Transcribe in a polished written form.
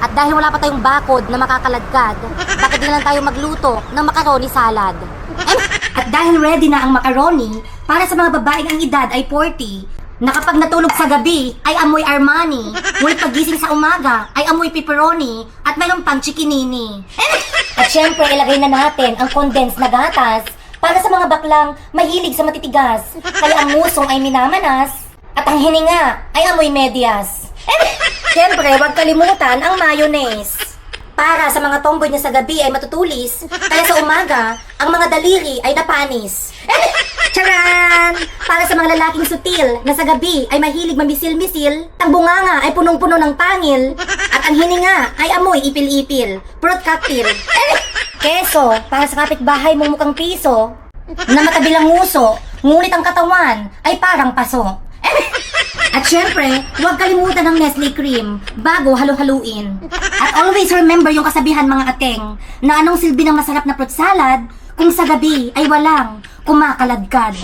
At dahil wala pa tayong bakod na makakaladkad, bakit di lang tayo magluto ng macaroni salad? At dahil ready na ang macaroni para sa mga babaeng ang edad ay 40, na kapag natulog sa gabi ay amoy Armani, ngunit pagising sa umaga ay amoy pepperoni at mayroon pang chikinini. At syempre ilagay na natin ang condensed na gatas para sa mga baklang mahilig sa matitigas, kaya ang musong ay minamanas at ang hininga ay amoy medyas. Syempre huwag kalimutan ang mayonnaise. Para sa mga tomboy na sa gabi ay matutulis, kaya sa umaga, ang mga daliri ay napanis. Charan! Para sa mga lalaking sutil na sa gabi ay mahilig mamisil-misil, ang bunganga ay punong-puno ng pangil, at ang hininga ay amoy ipil-ipil, fruit cocktail. Keso, para sa kapitbahay mong mukhang piso, na matabilang nguso, ngunit ang katawan ay parang paso. At syempre, huwag kalimutan ng Nestle cream bago halo-haluin. At always remember yung kasabihan mga ateng, na anong silbi ng masarap na fruit salad kung sa gabi ay walang kumakaladkad.